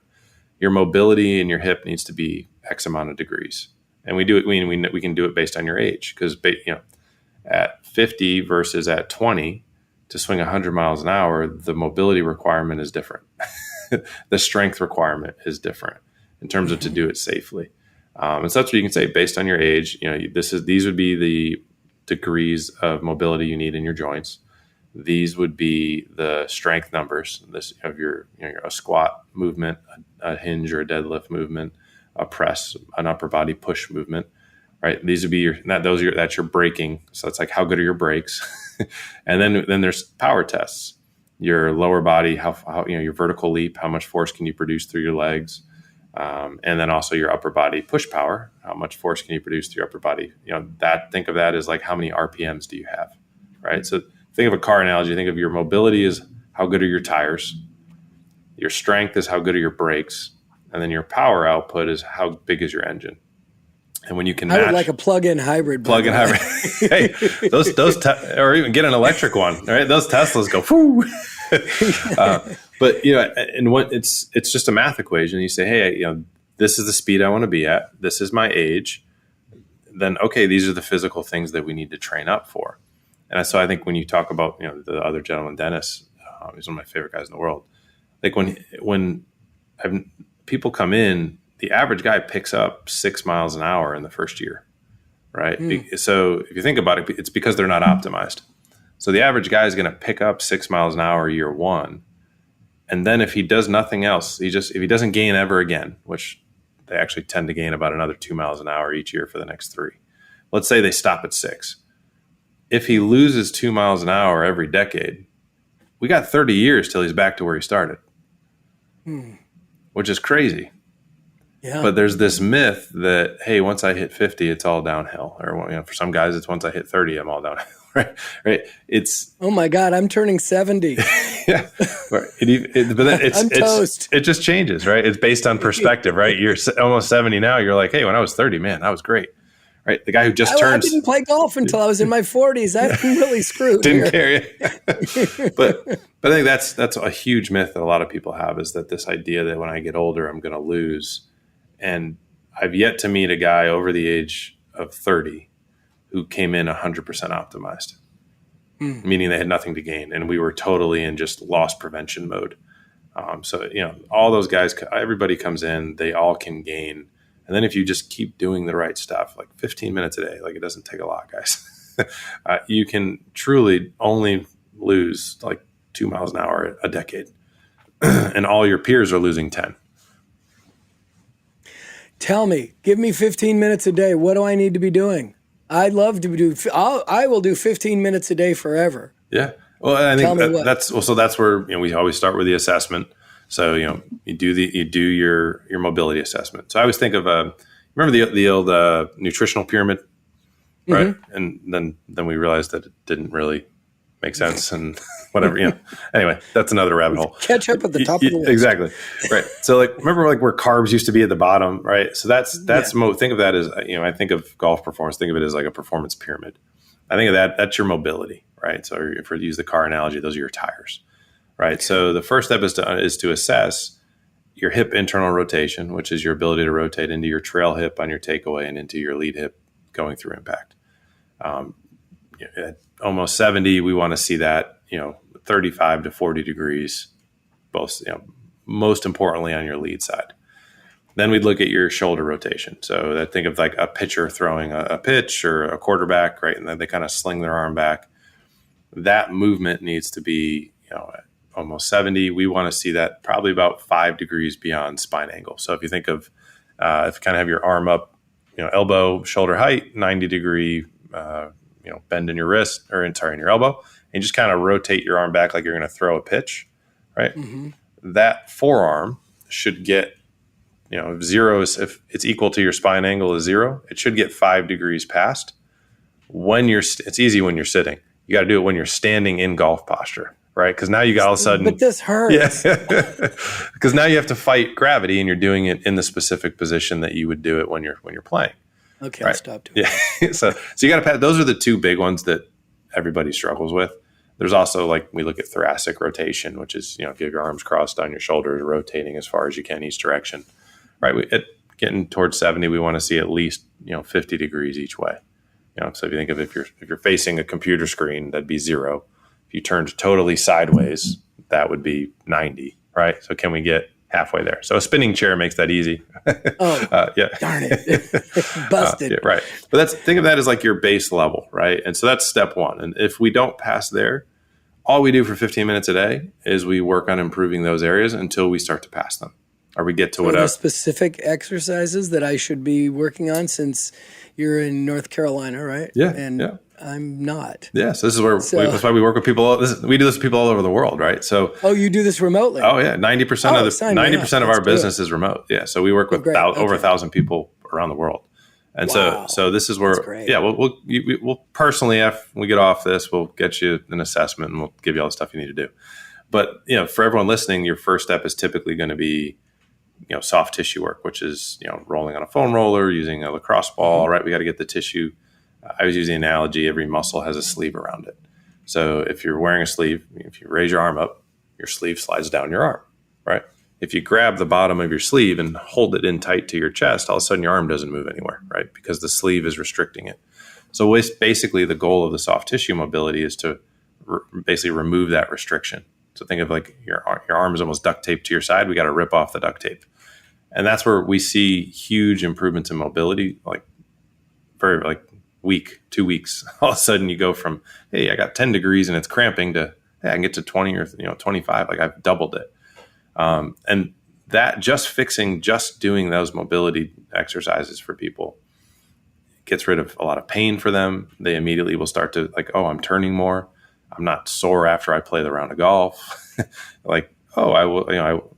S3: Your mobility in your hip needs to be X amount of degrees, and we do it. We can do it based on your age, because At 50 versus at 20, to swing 100 miles an hour, the mobility requirement is different. The strength requirement is different in terms of to do it safely. And so that's what you can say based on your age. These would be the degrees of mobility you need in your joints. These would be the strength numbers of a squat movement, a hinge or a deadlift movement, a press, an upper body push movement. Right. These would be that's your braking. So it's like, how good are your brakes? And then there's power tests. Your lower body, how your vertical leap, how much force can you produce through your legs? And then also your upper body push power, how much force can you produce through your upper body? Think of that as like, how many RPMs do you have? Right. So think of a car analogy. Think of your mobility as how good are your tires? Your strength is how good are your brakes? And then your power output is how big is your engine? And when you can match,
S4: I would like a plug-in hybrid.
S3: Hey, or even get an electric one. Right? Those Teslas go, whoo. But and what it's just a math equation. You say, hey, this is the speed I want to be at. This is my age. Then okay, these are the physical things that we need to train up for. And so I think when you talk about the other gentleman, Dennis, he's one of my favorite guys in the world. Like when people come in, the average guy picks up 6 miles an hour in the first year, right? So if you think about it, it's because they're not optimized. So the average guy is going to pick up 6 miles an hour year one. And then if he does nothing else, if he doesn't gain ever again, which they actually tend to gain about another 2 miles an hour each year for the next 3. Let's say they stop at 6. If he loses 2 miles an hour every decade, we got 30 years till he's back to where he started, which is crazy. Yeah. But there's this myth that, hey, once I hit 50, it's all downhill. Or for some guys, it's once I hit 30, I'm all downhill. Right? It's,
S4: oh my God, I'm turning 70.
S3: Yeah, right. But then
S4: I'm toast.
S3: It just changes, right? It's based on perspective, right? You're almost 70 now. You're like, hey, when I was 30, man, that was great. Right? The guy who just turned.
S4: I didn't play golf until I was in my 40s. I'm really screwed.
S3: Didn't care. But I think that's a huge myth that a lot of people have, is that this idea that when I get older, I'm going to lose. And I've yet to meet a guy over the age of 30 who came in 100% optimized, meaning they had nothing to gain. And we were totally in just loss prevention mode. So, all those guys, everybody comes in, they all can gain. And then if you just keep doing the right stuff, like 15 minutes a day, like it doesn't take a lot, guys, you can truly only lose like 2 miles an hour a decade. And all your peers are losing 10.
S4: Tell me, give me 15 minutes a day. What do I need to be doing? I'd love to do. I will do 15 minutes a day forever.
S3: Yeah. Well, I think that's where we always start with the assessment. So you do your mobility assessment. So I always think of remember the old nutritional pyramid, right? Mm-hmm. And then we realized that it didn't really make sense, and whatever. Anyway, that's another rabbit hole.
S4: Catch up at the top of the list.
S3: Exactly. Right. So remember where carbs used to be at the bottom, right? So that's think of that as I think of golf performance. Think of it as like a performance pyramid. I think of that's your mobility, right? So if we use the car analogy, those are your tires, right? So the first step is to assess your hip internal rotation, which is your ability to rotate into your trail hip on your takeaway and into your lead hip going through impact. At almost 70, we want to see that 35 to 40 degrees, both most importantly on your lead side. Then we'd look at your shoulder rotation. So think of like a pitcher throwing a pitch, or a quarterback, right? And then they kind of sling their arm back. That movement needs to be at almost 70. We want to see that probably about 5 degrees beyond spine angle. So if you think of if you kind of have your arm up, elbow shoulder height, 90 degree bend in your wrist, or in your elbow, and just kind of rotate your arm back like you're going to throw a pitch, right? Mm-hmm. That forearm should get, if 0 is, if it's equal to your spine angle is 0, it should get 5 degrees past. It's easy when you're sitting. You got to do it when you're standing in golf posture, right? Because now you got all of a sudden.
S4: But this hurts.
S3: Yeah. Because now you have to fight gravity, and you're doing it in the specific position that you would do it when you're playing.
S4: Okay,
S3: right?
S4: I'll stop doing
S3: that. So you got to pass. Those are the two big ones that everybody struggles with. There's also we look at thoracic rotation, which is, if you have your arms crossed on your shoulders, rotating as far as you can each direction, right? Getting towards 70, we want to see at least, 50 degrees each way, So if you think of if you're facing a computer screen, that'd be 0. If you turned totally sideways, that would be 90, right? So can we get halfway there? So a spinning chair makes that easy.
S4: Oh,
S3: yeah.
S4: darn it. Busted.
S3: Yeah, right. But think of that as like your base level, right? And so that's step 1. And if we don't pass there, all we do for 15 minutes a day is we work on improving those areas until we start to pass them, or we get to whatever.
S4: Are there specific exercises that I should be working on, since you're in North Carolina, right?
S3: Yeah.
S4: And I'm not.
S3: Yeah. So this is that's why we work with people. We do this with people all over the world, right? So.
S4: Oh, you do this remotely?
S3: Oh yeah. 90% of our business is remote. Yeah. So we work with over 1,000 people around the world. And so this is where, we'll personally, if we get off this, we'll get you an assessment and we'll give you all the stuff you need to do. But, for everyone listening, your first step is typically going to be, soft tissue work, which is, rolling on a foam roller, using a lacrosse ball, right? We got to get the tissue. I was using the analogy, every muscle has a sleeve around it. So if you're wearing a sleeve, if you raise your arm up, your sleeve slides down your arm, right? If you grab the bottom of your sleeve and hold it in tight to your chest, all of a sudden your arm doesn't move anywhere, right? Because the sleeve is restricting it. So basically the goal of the soft tissue mobility is to basically remove that restriction. So think of like your arm is almost duct taped to your side. We got to rip off the duct tape. And that's where we see huge improvements in mobility, like very like week, 2 weeks. All of a sudden you go from, hey, I got 10 degrees and it's cramping, to, hey, I can get to 20 or 25. Like I've doubled it. And that just doing those mobility exercises for people gets rid of a lot of pain for them. They immediately will start to like, oh, I'm turning more. I'm not sore after I play the round of golf. Like, oh,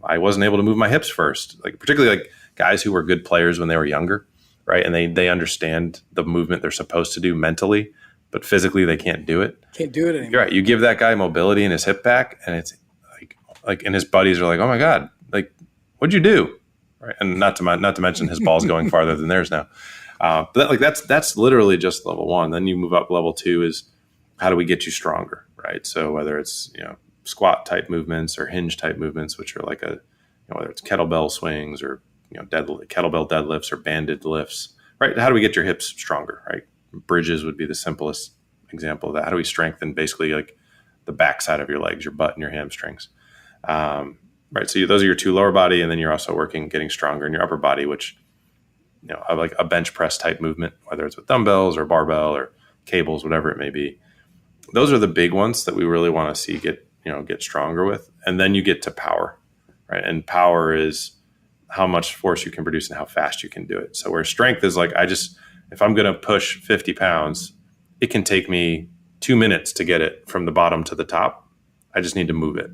S3: I wasn't able to move my hips first. Like particularly like guys who were good players when they were younger, right? And they understand the movement they're supposed to do mentally, but physically they can't do it.
S4: Can't do it anymore.
S3: You're right. You give that guy mobility in his hip back, and it's like, and his buddies are like, oh my God, like, what'd you do? Right. And not to mention his ball's going farther than theirs now. But that's literally just level 1. Then you move up. Level 2 is how do we get you stronger? Right. So whether it's, squat type movements or hinge type movements, which are like whether it's kettlebell swings or, kettlebell deadlifts or banded lifts, right? How do we get your hips stronger? Right. Bridges would be the simplest example of that. How do we strengthen basically like the backside of your legs, your butt and your hamstrings? Right. So those are your 2 lower body. And then you're also getting stronger in your upper body, which, like a bench press type movement, whether it's with dumbbells or barbell or cables, whatever it may be. Those are the big ones that we really want to see get stronger with. And then you get to power, right? And power is how much force you can produce and how fast you can do it. So where strength is like, if I'm going to push 50 pounds, it can take me 2 minutes to get it from the bottom to the top. I just need to move it.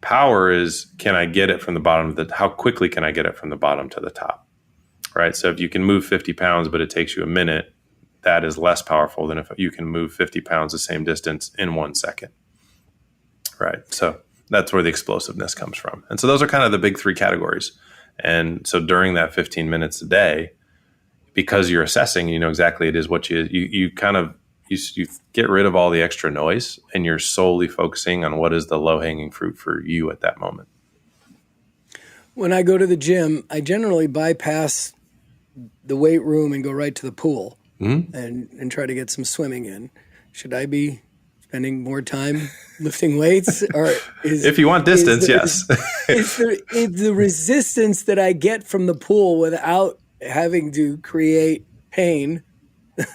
S3: Power is, can I get it from the bottom how quickly can I get it from the bottom to the top? Right. So if you can move 50 pounds, but it takes you a minute, that is less powerful than if you can move 50 pounds the same distance in 1 second. Right. So that's where the explosiveness comes from. And so those are kind of the big 3 categories. And so during that 15 minutes a day, because you're assessing, exactly it is what you kind of, you get rid of all the extra noise and you're solely focusing on what is the low hanging fruit for you at that moment.
S4: When I go to the gym, I generally bypass the weight room and go right to the pool and try to get some swimming in. Should I be spending more time lifting weights? Or
S3: if you want distance, yes.
S4: is the resistance that I get from the pool without having to create pain?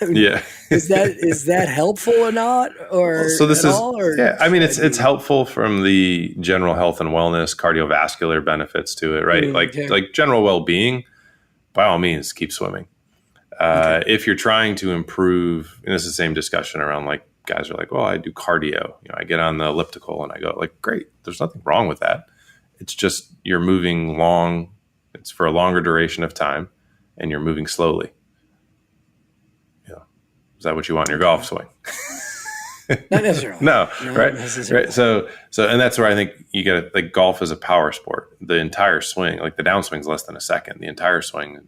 S3: Yeah.
S4: is that helpful or not? Or
S3: so this is
S4: all, or
S3: yeah. I mean, it's helpful from the general health and wellness, cardiovascular benefits to it, right? Like general well-being. By all means, keep swimming. If you're trying to improve, and this is the same discussion around like guys are like, well, I do cardio. I get on the elliptical and I go like, great. There's nothing wrong with that. It's just you're moving long. It's for a longer duration of time, and you're moving slowly. Is that what you want in your golf swing?
S4: Not necessarily.
S3: No, right?
S4: Necessarily.
S3: Right. So, and that's where I think you get like golf is a power sport. The entire swing, like the downswing's less than a second. The entire swing,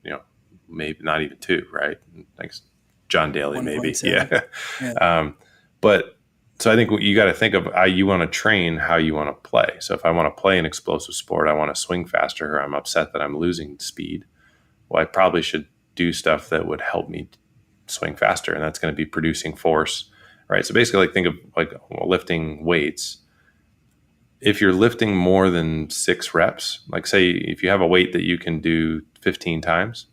S3: maybe not even 2, right? Thanks, John Daly, maybe. Yeah. But so I think you got to think of how you want to train, how you want to play. So if I want to play an explosive sport, I want to swing faster, or I'm upset that I'm losing speed. Well, I probably should do stuff that would help me swing faster, and that's going to be producing force, right? So basically, like, think of like lifting weights. If you're lifting more than 6 reps, like say if you have a weight that you can do 15 times,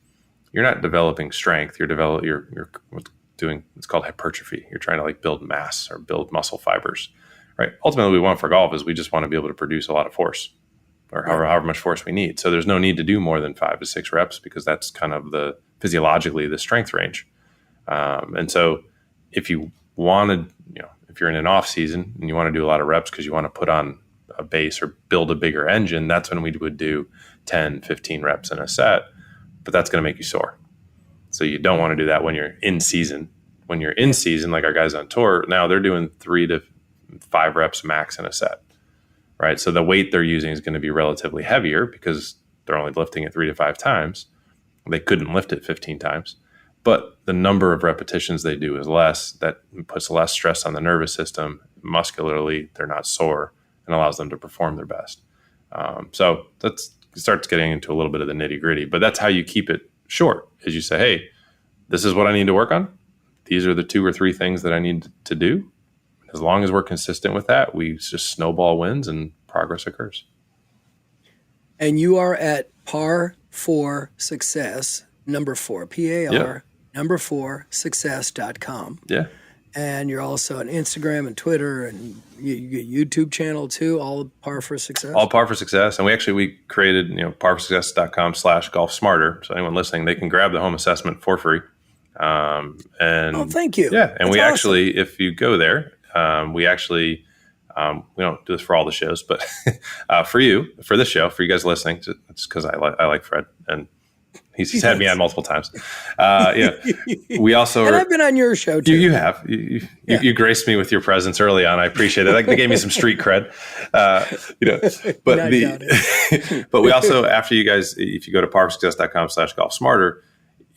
S3: you're not developing strength. You're doing, it's called hypertrophy. You're trying to like build mass or build muscle fibers, right? Ultimately, what we want for golf is we just want to be able to produce a lot of force, or however much force we need. So there's no need to do more than 5 to 6 reps, because that's kind of the physiologically the strength range. And so if you wanted, if you're in an off season and you want to do a lot of reps because you want to put on a base or build a bigger engine, that's when we would do 10, 15 reps in a set, but that's going to make you sore. So you don't want to do that when you're in season. When you're in season, like our guys on tour, now they're doing 3 to 5 reps max in a set, right? So the weight they're using is going to be relatively heavier because they're only lifting it 3 to 5 times. They couldn't lift it 15 times, but the number of repetitions they do is less. That puts less stress on the nervous system. Muscularly, they're not sore, and allows them to perform their best. So that starts getting into a little bit of the nitty gritty, but that's how you keep it short, is you say, hey, this is what I need to work on. These are the 2 or 3 things that I need to do. As long as we're consistent with that, we just snowball wins and progress occurs.
S4: And you are at Par 4 Success, number 4, PAR, number 4 success.com.
S3: Yeah.
S4: And you're also on Instagram and Twitter, and you YouTube channel too, all Par for Success?
S3: All Par for Success. And we created, parforsuccess.com/golf smarter. So anyone listening, they can grab the home assessment for free.
S4: Thank you.
S3: Yeah. And
S4: That's
S3: we
S4: awesome.
S3: actually, if you go there, we don't do this for all the shows, but for this show, for you guys listening, just because I like Fred, and he's had me on multiple times. We also,
S4: and I've been on your show too.
S3: You have, you graced me with your presence early on. I appreciate it. They gave me some street cred, but we also, after you guys, if you go to parforsuccess.com/golf smarter,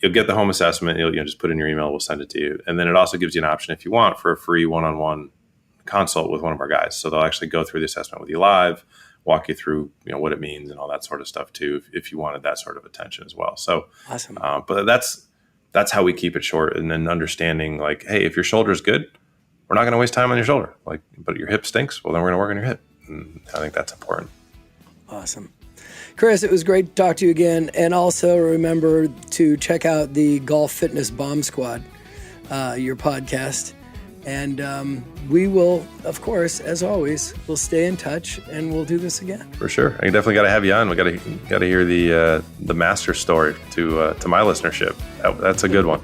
S3: you'll get the home assessment. You'll just put in your email. We'll send it to you. And then it also gives you an option, if you want, for a free one-on-one consult with one of our guys. So they'll actually go through the assessment with you live, walk you through, what it means and all that sort of stuff too, if you wanted that sort of attention as well. So
S4: awesome.
S3: But that's how we keep it short. And then understanding, like, hey, if your shoulder is good, we're not going to waste time on your shoulder. Like, but your hip stinks. Well, then we're going to work on your hip. And I think that's important.
S4: Awesome. Chris, it was great to talk to you again. And also remember to check out the Golf Fitness Bomb Squad, your podcast. And we will, of course, as always, we'll stay in touch, and we'll do this again.
S3: For sure. I definitely got to have you on. We got to hear the master story to my listenership. That's a good one.